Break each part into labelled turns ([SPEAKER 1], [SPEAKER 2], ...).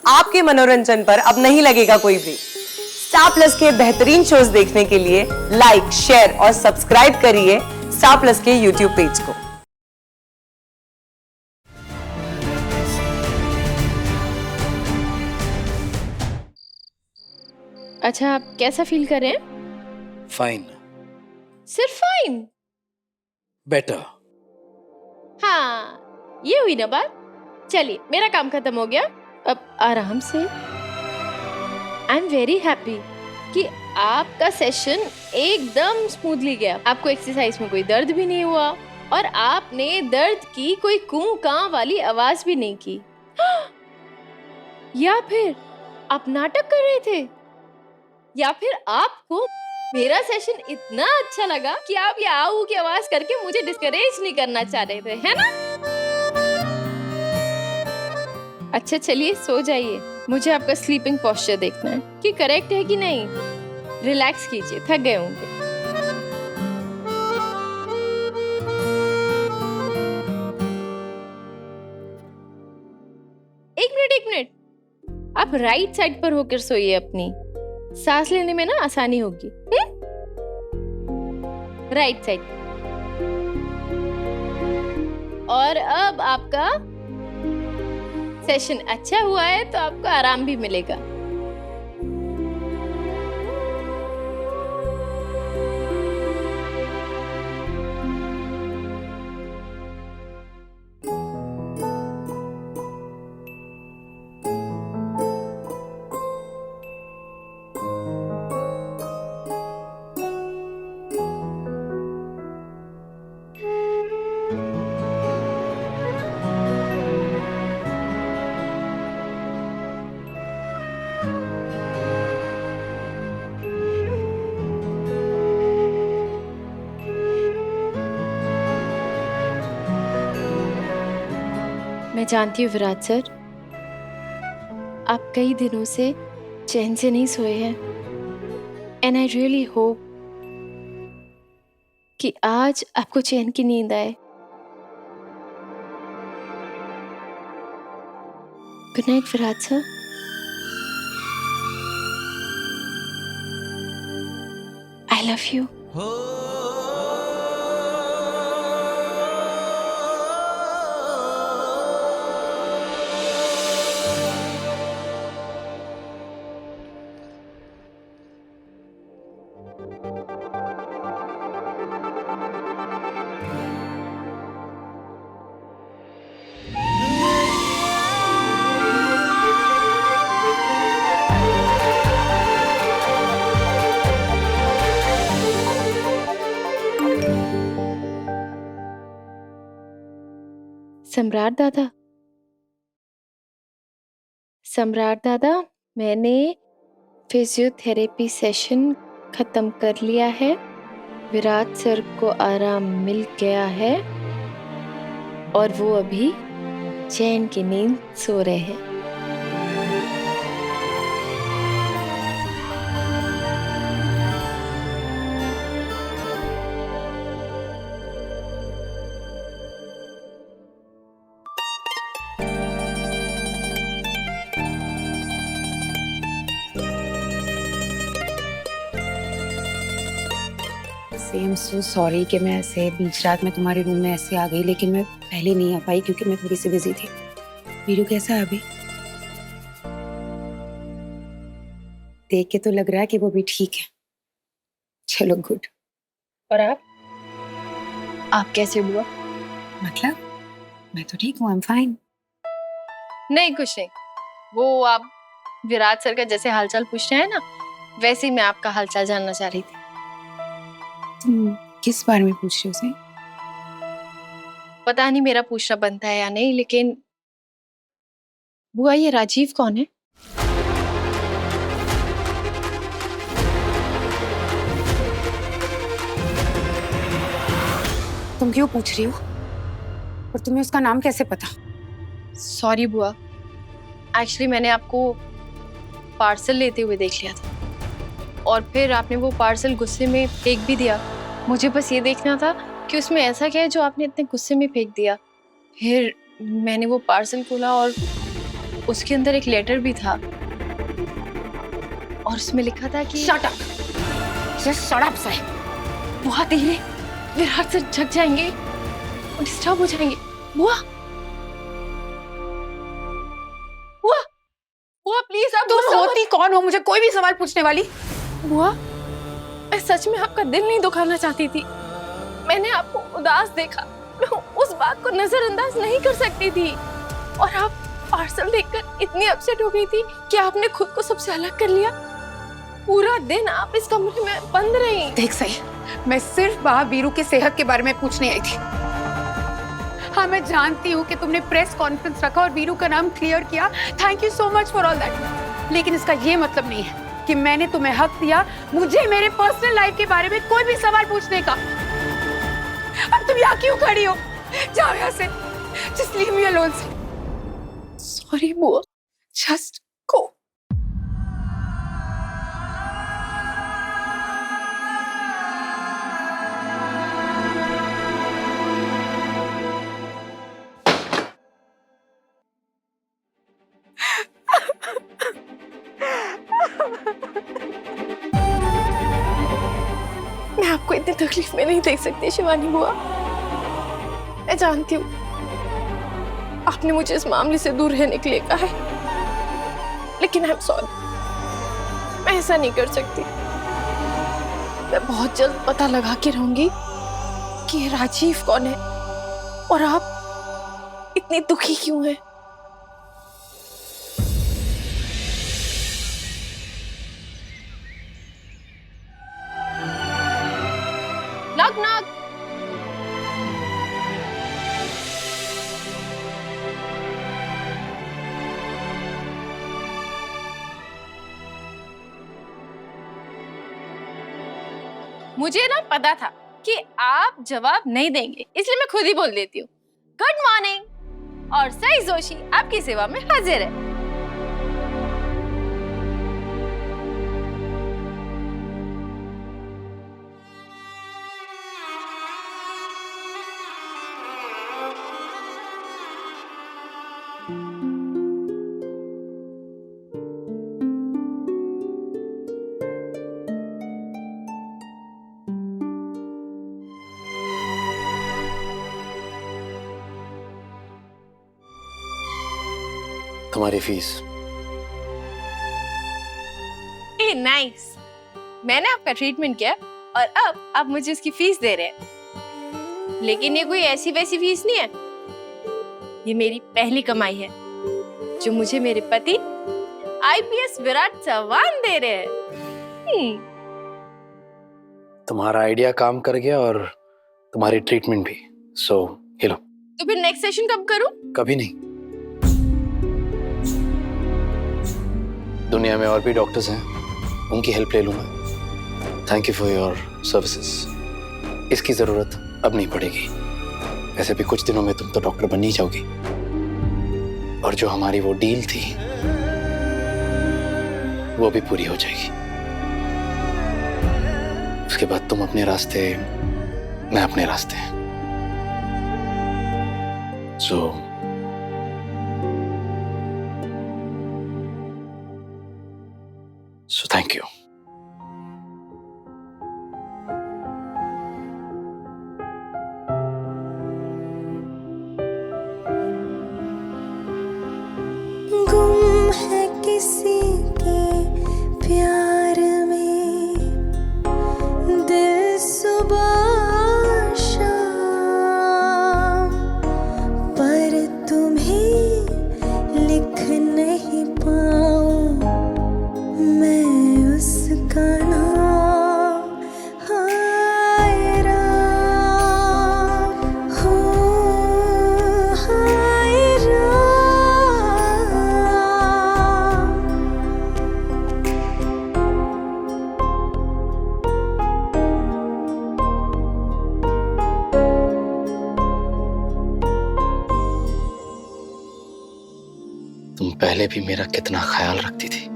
[SPEAKER 1] आपके मनोरंजन पर अब नहीं लगेगा कोई ब्रेक। स्टार प्लस के बेहतरीन शोज देखने के लिए लाइक, शेयर और सब्सक्राइब करिए स्टार प्लस के यूट्यूब पेज को।
[SPEAKER 2] अच्छा, आप कैसा फील कर रहे हैं?
[SPEAKER 3] फाइन।
[SPEAKER 2] सिर्फ फाइन?
[SPEAKER 3] बेटर।
[SPEAKER 2] हाँ, ये हुई ना बात। चलिए, मेरा काम खत्म हो गया, अब आराम से। आई एम वेरी हैप्पी कि आपका सेशन एकदम स्मूथली गया। आपको एक्सरसाइज में कोई दर्द भी नहीं हुआ और आपने दर्द की कोई कूं कां वाली आवाज भी नहीं की। या फिर आप नाटक कर रहे थे, या फिर आपको मेरा सेशन इतना अच्छा लगा कि आप ये आऊ की आवाज करके मुझे डिस्करेज नहीं करना चाह रहे थे, है ना? अच्छा चलिए, सो जाइए। मुझे आपका स्लीपिंग पोस्चर देखना है कि करेक्ट है कि नहीं। रिलैक्स कीजिए, थक गए होंगे। एक मिनट, आप राइट साइड पर होकर सोइए। अपनी सांस लेने में ना आसानी होगी। Right side. और अब आपका सेशन अच्छा हुआ है तो आपको आराम भी मिलेगा। मैं जानती हूँ विराट सर, आप कई दिनों से चैन से नहीं सोए हैं, एंड आई रियली होप कि आज आपको चैन की नींद आए। Good night Virat sir. I love you. सम्राट दादा, सम्राट दादा, मैंने फिजियोथेरेपी सेशन खत्म कर लिया है। विराट सर को आराम मिल गया है और वो अभी चैन की नींद सो रहे हैं।
[SPEAKER 4] आई एम सो सॉरी कि मैं ऐसे बीच रात में तुम्हारे रूम में ऐसे आ गई, लेकिन मैं पहले नहीं आ पाई क्योंकि मैं थोड़ी सी बिजी थी। वीरू कैसा है अभी? देख के तो लग रहा है कि वो भी ठीक है। चलो गुड।
[SPEAKER 2] और आप कैसे हुआ?
[SPEAKER 4] मतलब मैं तो ठीक हूँ, आई एम फाइन।
[SPEAKER 2] नहीं, कुछ नहीं। वो आप विराट सर का जैसे हालचाल पूछ रहे हैं ना, वैसे ही मैं आपका हालचाल जानना चाह रही थी।
[SPEAKER 4] तुम किस बारे में पूछ रहे हो उसे?
[SPEAKER 2] पता नहीं मेरा पूछना बनता है या नहीं, लेकिन बुआ, ये राजीव कौन है?
[SPEAKER 4] तुम क्यों पूछ रही हो? और तुम्हें उसका नाम कैसे पता?
[SPEAKER 2] सॉरी बुआ, एक्चुअली मैंने आपको पार्सल लेते हुए देख लिया था और फिर आपने वो पार्सल गुस्से में फेंक भी दिया। मुझे बस ये देखना था कि उसमें ऐसा क्या है जो आपने इतने गुस्से में फेंक दिया। फिर मैंने वो पार्सल खोला और उसके अंदर एक लेटर भी था और उसमें लिखा था कि
[SPEAKER 4] shut up, just shut up sir.
[SPEAKER 2] बुआ धीरे विराट सर जग जाएंगे, डिस्टर्ब हो जाएंगे। बुआ बुआ बुआ प्लीज आप
[SPEAKER 4] तुम
[SPEAKER 2] गुस्सा मत-
[SPEAKER 4] होती कौन हो मुझे कोई भी सवाल पूछने वाली?
[SPEAKER 2] बुआ मैं सच में आपका दिल नहीं दुखाना चाहती थी। मैंने आपको उदास देखा, मैं उस बात को नजरअंदाज नहीं कर सकती थी। और आप पार्सल देखकर इतनी अपसेट हो गई थी कि आपने खुद को सबसे अलग कर लिया। पूरा दिन आप इस कमरे में बंद रही।
[SPEAKER 4] देख सही, मैं सिर्फ वहाँ वीरू की सेहत के बारे में पूछने आई थी। हाँ मैं जानती हूँ कि तुमने प्रेस कॉन्फ्रेंस रखा और वीरू का नाम क्लियर किया, thank you so much for all that, लेकिन इसका ये मतलब नहीं है कि मैंने तुम्हें हक दिया मुझे मेरे पर्सनल लाइफ के बारे में कोई भी सवाल पूछने का। अब तुम यहाँ क्यों खड़ी हो? जाओ यहाँ से, just leave me alone.
[SPEAKER 2] Sorry बुआ,
[SPEAKER 4] जस्ट गो।
[SPEAKER 2] मैं आपको इतनी तकलीफ में नहीं देख सकती शिवानी बुआ। मैं जानती हूँ आपने मुझे इस मामले से दूर रहने के लिए कहा है, लेकिन आई एम सॉरी, मैं ऐसा नहीं कर सकती। मैं बहुत जल्द पता लगा के रहूंगी कि ये राजीव कौन है और आप इतनी दुखी क्यों हैं। knock knock। मुझे ना पता था कि आप जवाब नहीं देंगे, इसलिए मैं खुद ही बोल देती हूँ। गुड मॉर्निंग, और सई जोशी आपकी सेवा में हाजिर है।
[SPEAKER 3] तुम्हारी फीस।
[SPEAKER 2] नाइस, मैंने आपका ट्रीटमेंट किया और अब आप मुझे उसकी फीस दे रहे हैं। लेकिन ये कोई ऐसी वैसी फीस नहीं है, ये मेरी पहली कमाई है जो मुझे मेरे पति आईपीएस विराट चौहान दे रहे हैं।
[SPEAKER 3] तुम्हारा आइडिया काम कर गया और तुम्हारी ट्रीटमेंट भी। सो ये लो।
[SPEAKER 2] तो फिर नेक्स्ट सेशन कब करूं?
[SPEAKER 3] कभी नहीं। दुनिया में और भी डॉक्टर्स हैं, उनकी हेल्प ले लूंगा। Thank you for your services. इसकी जरूरत अब नहीं पड़ेगी। वैसे भी कुछ दिनों में तुम तो डॉक्टर बन ही जाओगी। और जो हमारी वो डील थी वो भी पूरी हो जाएगी। उसके बाद तुम अपने रास्ते, मैं अपने रास्ते। So thank you.
[SPEAKER 5] गुम है किसी के प्यार में दिल सुबह शाम, पर तुम्हें लिख नहीं पाऊं मैं उसका नाम। हाय राम, हो हाय राम।
[SPEAKER 3] तुम पहले भी मेरा कितना ख्याल रखती थी।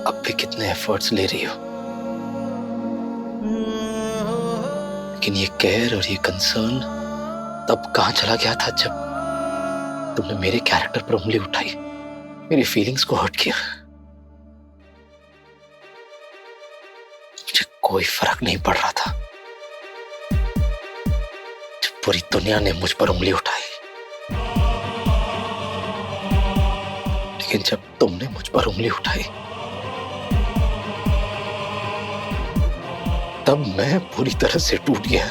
[SPEAKER 3] अब भी कितने एफर्ट्स ले रही हो। लेकिन ये केयर और ये कंसर्न तब कहां चला गया था जब तुमने मेरे कैरेक्टर पर उंगली उठाई, मेरी फीलिंग्स को हर्ट किया। मुझे कोई फर्क नहीं पड़ रहा था जब पूरी दुनिया ने मुझ पर उंगली उठाई, लेकिन जब तुमने मुझ पर उंगली उठाई तब मैं पूरी तरह से टूट गया।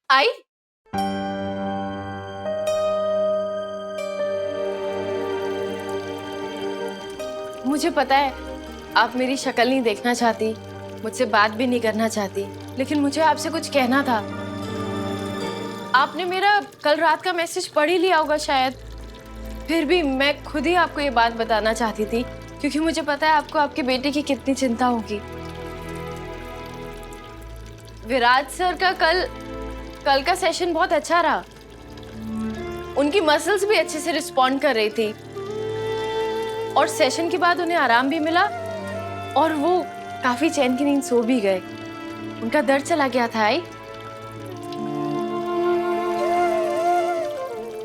[SPEAKER 2] आई मुझे पता है आप मेरी शक्ल नहीं देखना चाहती, मुझसे बात भी नहीं करना चाहती, लेकिन मुझे आपसे कुछ कहना था। आपने मेरा कल रात का मैसेज पढ़ ही लिया होगा शायद, फिर भी मैं खुद ही आपको ये बात बताना चाहती थी क्योंकि मुझे पता है आपको आपके बेटे की कितनी चिंता होगी। विराज सर का कल का सेशन बहुत अच्छा रहा, उनकी मसल्स भी अच्छे से रिस्पॉन्ड कर रही थी और सेशन के बाद उन्हें आराम भी मिला और वो काफी चैन की नींद सो भी गए। उनका दर्द चला गया था आई।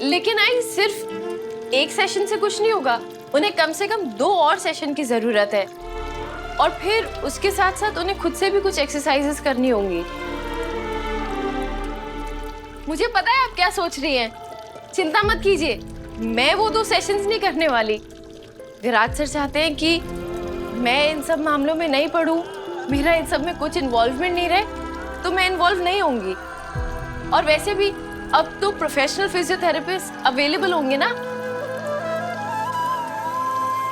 [SPEAKER 2] लेकिन आई सिर्फ एक सेशन से कुछ नहीं होगा, उन्हें कम से कम 2 और सेशन की जरूरत है और फिर उसके साथ साथ उन्हें खुद से भी कुछ एक्सरसाइजेस करनी होंगी। मुझे पता है आप क्या सोच रही हैं, चिंता मत कीजिए, मैं वो 2 सेशंस नहीं करने वाली। विराज सर चाहते हैं कि मैं इन सब मामलों में नहीं पढ़ूं, मेरा इन सब में कुछ इन्वॉल्वमेंट नहीं रहे, तो मैं इन्वॉल्व नहीं होंगी। और वैसे भी अब तो प्रोफेशनल फिजियोथेरेपिस्ट अवेलेबल होंगे ना।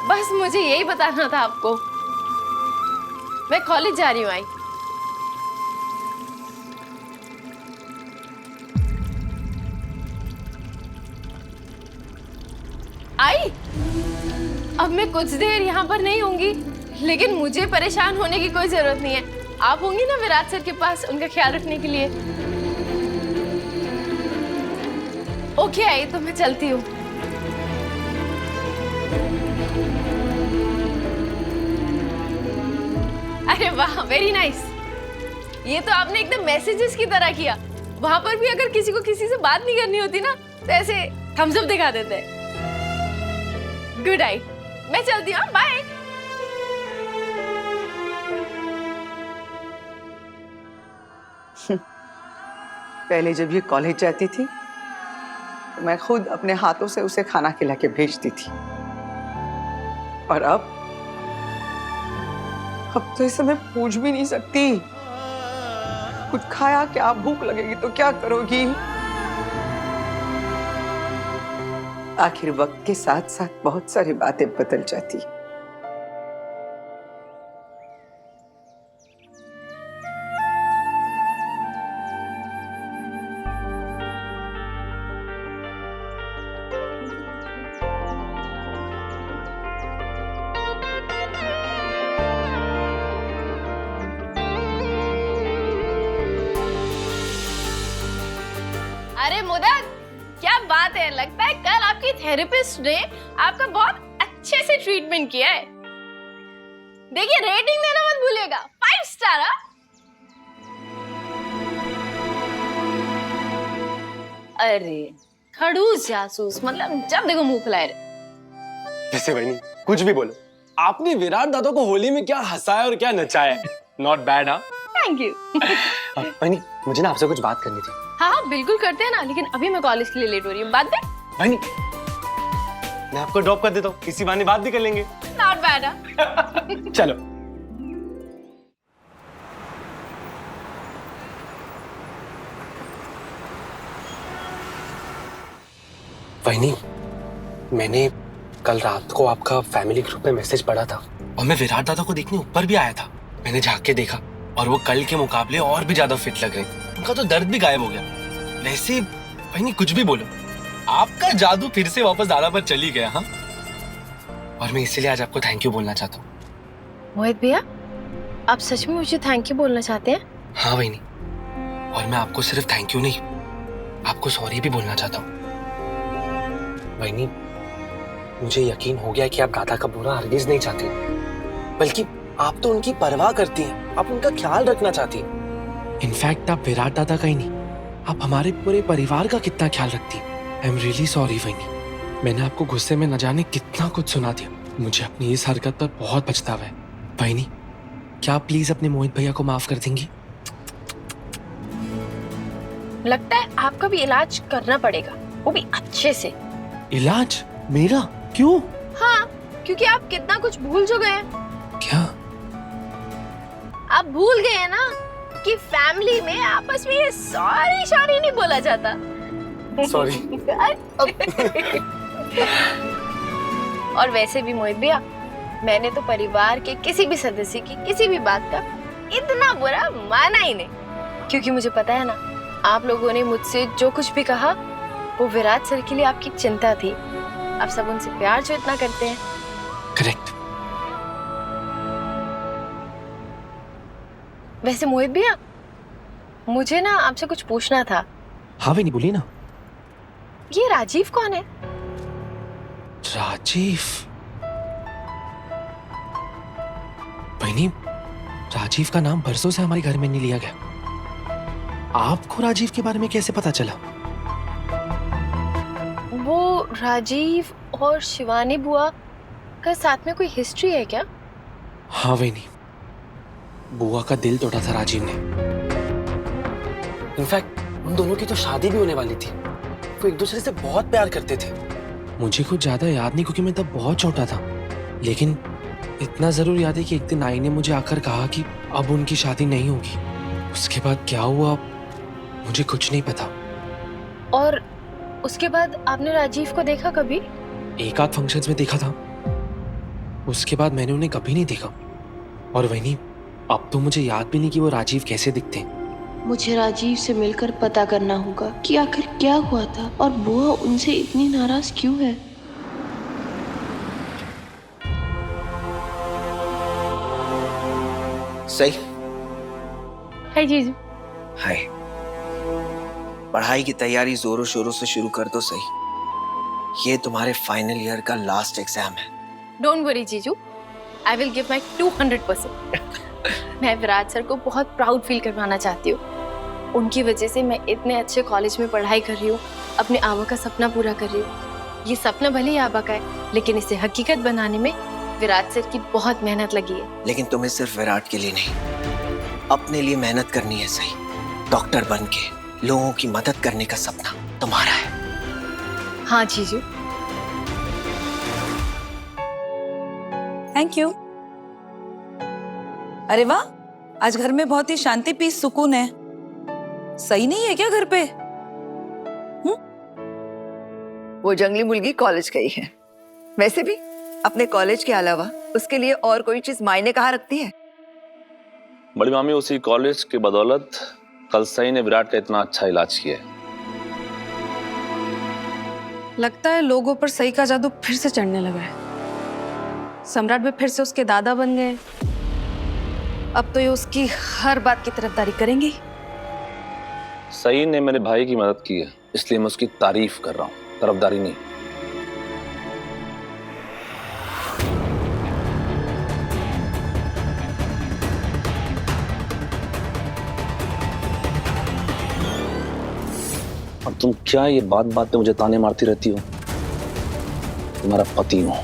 [SPEAKER 2] बस मुझे यही बताना था आपको। मैं कॉलेज जा रही हूँ आई। आई अब मैं कुछ देर यहाँ पर नहीं होंगी, लेकिन मुझे परेशान होने की कोई जरूरत नहीं है। आप होंगी ना विराज सर के पास उनका ख्याल रखने के लिए। ओके आई, तो मैं चलती हूँ। अरे वाह, वेरी नाइस। ये तो आपने एकदम मैसेजेस की तरह किया। वहां पर भी अगर किसी को किसी से बात नहीं करनी होती ना तो ऐसे थम्स अप दिखा देते हैं। गुड आई, मैं चलती हूँ, बाय।
[SPEAKER 6] पहले जब ये कॉलेज जाती थी तो मैं खुद अपने हाथों से उसे खाना खिला के भेजती थी, और अब तो इसे मैं पूछ भी नहीं सकती। कुछ खाया क्या, भूख लगेगी तो क्या करोगी? आखिर वक्त के साथ साथ बहुत सारी बातें बदल जाती।
[SPEAKER 2] अरे मुदत, क्या बात है, लगता है कल आपकी थेरेपिस्ट ने आपका बहुत अच्छे से ट्रीटमेंट किया है। देखिए रेटिंग देना मत भूलिएगा, 5 स्टार। अरे खड़ूस जासूस, मतलब जब देखो मुंह फुलाए रहे।
[SPEAKER 7] वैसे बहनी कुछ भी बोलो, आपने विराट दादा को होली में क्या हंसाया और क्या नचाया, नॉट बैड। हाँ
[SPEAKER 2] थैंक यू।
[SPEAKER 7] बहनी मुझे ना आपसे कुछ बात करनी थी।
[SPEAKER 2] हाँ हाँ बिल्कुल करते हैं ना, लेकिन अभी मैं कॉलेज के लिए लेट हो रही हूँ। बात दे
[SPEAKER 7] बहनी मैं आपको ड्रॉप कर देता हूँ, इसी बहाने बात भी कर लेंगे।
[SPEAKER 2] Not bad.
[SPEAKER 7] चलो। बहनी मैंने कल रात को आपका फैमिली ग्रुप में मैसेज पढ़ा था और मैं विराट दादा को देखने ऊपर भी आया था। मैंने झांक के देखा और वो कल के मुकाबले और भी ज्यादा फिट लग रहे थे। उनका तो दर्द भी गायब हो गया। वैसे बहनी कुछ भी बोलो, आपका जादू फिर से वापस दादा पर चली गया। हाँ, और मैं इसीलिए आज आपको थैंक यू बोलना चाहता हूँ।
[SPEAKER 2] मोहित भैया, आप सच में मुझे थैंक यू बोलना चाहते हैं?
[SPEAKER 7] हाँ वही नहीं, और मैं आपको सिर्फ थैंक यू नहीं, आपको सॉरी भी बोलना चाहता हूँ। वही, मुझे यकीन हो गया कि आप दादा का बुरा हरगिज नहीं चाहती, बल्कि आप तो उनकी परवाह करती हैं, आप उनका ख्याल रखना चाहती हैं। इनफैक्ट आप विराट दादा का ही नहीं, आप हमारे पूरे परिवार का कितना ख्याल रखती हैं। आई एम रियली सॉरी वही, मैंने आपको गुस्से में न जाने कितना कुछ सुना दिया। मुझे अपनी इस हरकत पर बहुत पछतावा है। वही, क्या आप प्लीज अपने मोहित भैया को माफ कर देंगी?
[SPEAKER 2] लगता है आपका भी इलाज करना पड़ेगा, वो भी अच्छे से।
[SPEAKER 7] इलाज मेरा? क्यों?
[SPEAKER 2] हाँ, क्योंकि आप कितना कुछ भूल जो गए हैं।
[SPEAKER 7] क्या?
[SPEAKER 2] आप भूल गए हैं ना कि फैमिली में आपस में ये सॉरी नहीं बोला जाता।
[SPEAKER 7] सॉरी।
[SPEAKER 2] और वैसे भी मोहित भैया, मैंने तो परिवार के किसी भी सदस्य की किसी भी बात का इतना बुरा माना ही नहीं, क्योंकि मुझे पता है ना, आप लोगों ने मुझसे जो कुछ भी कहा वो विराट सर के लिए आपकी चिंता थी। आप सब उनसे प्यार जो इतना करते हैं।
[SPEAKER 7] करेक्ट।
[SPEAKER 2] वैसे मोहित भैया, मुझे ना आपसे कुछ पूछना था।
[SPEAKER 7] हाँ नहीं, बोलिए ना।
[SPEAKER 2] ये राजीव कौन है?
[SPEAKER 7] राजीव? बहनी, राजीव का नाम बरसों से हमारे घर में नहीं लिया गया। आपको राजीव के बारे में कैसे पता चला?
[SPEAKER 2] वो राजीव और शिवानी बुआ का साथ में कोई हिस्ट्री है क्या?
[SPEAKER 7] हाँ वही नहीं, बुआ का दिल तोड़ा था राजीव ने। इनफैक्ट उन दोनों की तो शादी भी होने वाली थी। वो एक दूसरे से बहुत प्यार करते थे। मुझे कुछ ज्यादा याद नहीं क्योंकि मैं तब बहुत छोटा था, लेकिन इतना जरूर याद है कि एक दिन आई ने मुझे आकर कहा कि अब उनकी शादी नहीं होगी। उसके बाद क्या हुआ मुझे कुछ नहीं पता।
[SPEAKER 2] और उसके बाद आपने राजीव को देखा कभी?
[SPEAKER 7] एक आध फंक्शंस में देखा था, उसके बाद मैंने उन्हें कभी नहीं देखा। और वही नहीं, अब तो मुझे याद भी नहीं कि वो राजीव कैसे दिखते हैं।
[SPEAKER 8] मुझे राजीव से मिलकर पता करना होगा कि आखिर क्या हुआ था और बुआ उनसे इतनी नाराज क्यों है।
[SPEAKER 9] सही।
[SPEAKER 2] हाय जीजू।
[SPEAKER 9] हाय। पढ़ाई की तैयारी जोरों शोरों से शुरू कर दो सही। ये तुम्हारे फाइनल ईयर का लास्ट एग्जाम है।
[SPEAKER 2] डोंट वरी जीजू, आई विल गिव माय 200%। मैं विराट सर को बहुत प्राउड फील करवाना चाहती हूँ। उनकी वजह से मैं इतने अच्छे कॉलेज में पढ़ाई कर रही हूँ, अपने आबा का सपना पूरा कर रही हूँ। ये सपना भले ही आबा का है, लेकिन इसे हकीकत बनाने में विराट सर की बहुत मेहनत लगी है।
[SPEAKER 9] लेकिन तुम्हें सिर्फ विराट के लिए नहीं, अपने लिए मेहनत करनी है सही। डॉक्टर बन के लोगों की मदद करने का सपना तुम्हारा है।
[SPEAKER 2] हाँ जीजू।
[SPEAKER 10] Thank you. अरे वाह, आज घर में बहुत ही शांति पीस सुकून है। सही नहीं है क्या घर पे?
[SPEAKER 6] वो जंगली मुर्गी कॉलेज गई है। वैसे भी अपने कॉलेज के अलावा उसके लिए और कोई चीज मायने कहाँ रखती है?
[SPEAKER 11] बड़ी मामी, उसी कॉलेज की बदौलत कल सई ने विराट का इतना अच्छा इलाज किया है।
[SPEAKER 12] लगता है लोगों पर सही का जादू फिर से चढ़ने लगा है। सम्राट भी फिर से उसके दादा बन गए। अब तो ये उसकी हर बात की तरफदारी करेंगे।
[SPEAKER 11] सई ने मेरे भाई की मदद की है, इसलिए मैं उसकी तारीफ कर रहा हूँ, तरफदारी नहीं। और तुम क्या ये बात बात पे मुझे ताने मारती रहती हो? तुम्हारा पति हूं।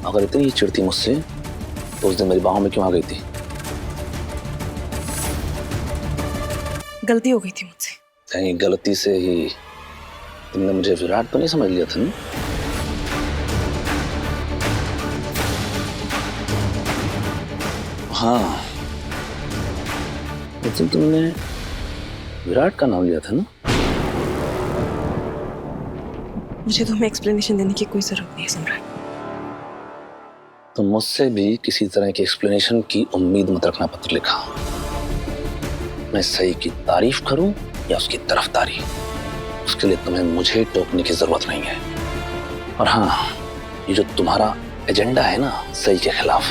[SPEAKER 11] अगर इतनी चिढ़ती मुझसे तो उस दिन मेरी बाहों में क्यों आ गई थी?
[SPEAKER 12] गलती हो गई थी मुझसे।
[SPEAKER 11] कहीं गलती से ही तुमने मुझे विराट तो नहीं समझ लिया था ना? हाँ, उस दिन तुमने विराट का नाम लिया था ना?
[SPEAKER 12] मुझे तुम्हें एक्सप्लेनेशन देने की कोई जरूरत नहीं है सम्राट।
[SPEAKER 11] तुम मुझसे भी किसी तरह की एक्सप्लेनेशन की उम्मीद मत रखना। पत्र लिखा, मैं सही की तारीफ करूं या उसकी तरफदारी, उसके लिए तुम्हें मुझे टोकने की जरूरत नहीं है। और हाँ, ये जो तुम्हारा एजेंडा है ना सही के खिलाफ,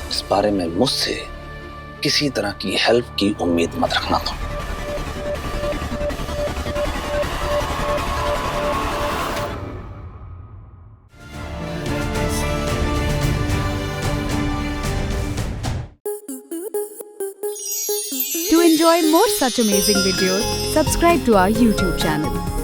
[SPEAKER 11] इस बारे में मुझसे किसी तरह की हेल्प की उम्मीद मत रखना तुम।
[SPEAKER 13] To enjoy more such amazing videos, subscribe to our YouTube channel.